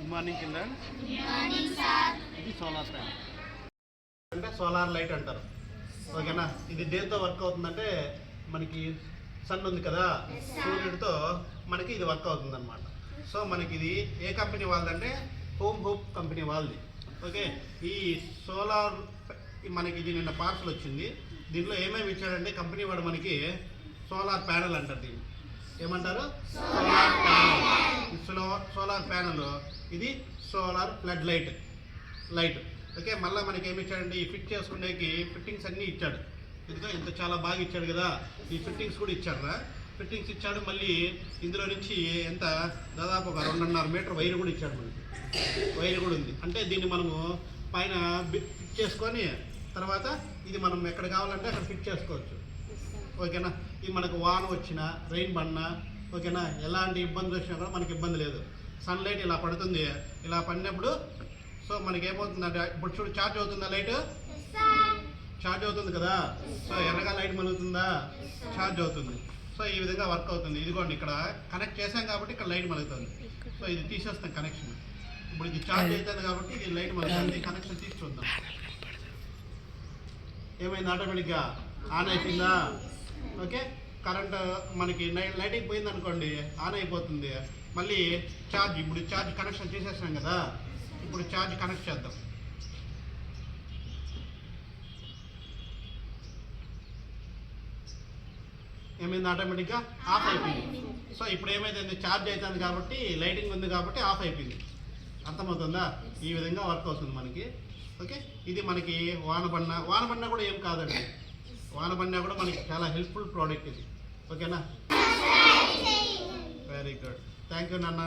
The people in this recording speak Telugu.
Good morning children. ఇది సోలార్ ప్యానల్ అంటే సోలార్ లైట్ అంటారు. ఓకేనా, ఇది దేంతో వర్క్ అవుతుందంటే మనకి సన్ ఉంది కదా, సూర్యుడితో మనకి ఇది వర్క్ అవుతుంది అనమాట. సో మనకి ఇది ఏ కంపెనీ వాళ్ళదంటే హోమ్ కంపెనీ వాళ్ళది. ఓకే, ఈ సోలార్ మనకి ఇది నిన్న పార్సల్ వచ్చింది. దీంట్లో ఏమేమి ఇచ్చాడంటే కంపెనీ వాడు మనకి సోలార్ ప్యానల్ అంటారు. దీన్ని ఏమంటారు? Solar panel. సోలార్ ప్యానల్ ఇది సోలార్ ఫ్లడ్ లైట్. ఓకే, మళ్ళీ మనకి ఏమి ఇచ్చాడంటే ఈ ఫిట్ చేసుకునేకి ఫిట్టింగ్స్ అన్నీ ఇచ్చాడు. ఇదిగో ఇంత చాలా బాగా ఇచ్చాడు కదా, ఈ ఫిట్టింగ్స్ కూడా ఇచ్చాడు. ఫిట్టింగ్స్ ఇచ్చాడు. మళ్ళీ ఇందులో నుంచి ఎంత దాదాపు ఒక 2.5 మీటర్ వైర్ కూడా ఇచ్చాడు. మనకి వైర్ కూడా ఉంది. అంటే దీన్ని మనము పైన ఫిట్ చేసుకొని తర్వాత ఇది మనం ఎక్కడ కావాలంటే అక్కడ ఫిట్ చేసుకోవచ్చు. ఓకేనా, ఇది మనకు వాన వచ్చినా రెయిన్ పడినా ఓకేనా, ఎలాంటి ఇబ్బందులు వచ్చినా కూడా మనకి ఇబ్బంది లేదు. సన్లైట్ ఇలా పడుతుంది, ఇలా పడినప్పుడు సో మనకి ఏమవుతుందంటే ఇప్పుడు చూడు ఛార్జ్ అవుతుందా లైట్? ఛార్జ్ అవుతుంది కదా. సో ఎర్రగా లైట్ మలుగుతుందా? ఛార్జ్ అవుతుంది. సో ఈ విధంగా వర్క్ అవుతుంది. ఇదిగోండి ఇక్కడ కనెక్ట్ చేసాం కాబట్టి ఇక్కడ లైట్ మలుగుతుంది. సో ఇది తీసేస్తాం కనెక్షన్. ఇప్పుడు ఇది ఛార్జ్ అవుతుంది కాబట్టి ఇది లైట్ మలుగుతుంది. కనెక్షన్ తీసి చూద్దాం. ఏమైంది? ఆటోమేటిక్గా ఆన్ అయిపోయిందా? ఓకే, కరెంట్ మనకి లైటింగ్ పోయింది అనుకోండి ఆన్ అయిపోతుంది. మళ్ళీ ఛార్జ్, ఇప్పుడు ఛార్జ్ కనెక్షన్ చేసేసాం కదా, ఇప్పుడు ఛార్జ్ కనెక్ట్ చేద్దాం. ఏమైంది? ఆటోమేటిక్గా ఆఫ్ అయిపోయింది. సో ఇప్పుడు ఏమైతుంది? ఛార్జ్ అవుతుంది కాబట్టి లైటింగ్ ఉంది కాబట్టి ఆఫ్ అయిపోయింది. అర్థమవుతుందా? ఈ విధంగా వర్క్ అవుతుంది మనకి. ఓకే, ఇది మనకి వాన పడినా కూడా ఏం కాదండి. వాన పడినా కూడా మనకి చాలా హెల్ప్ఫుల్ ప్రోడక్ట్ ఇది. ఓకేనా, వెరీ గుడ్, థ్యాంక్ యూ నాన్న.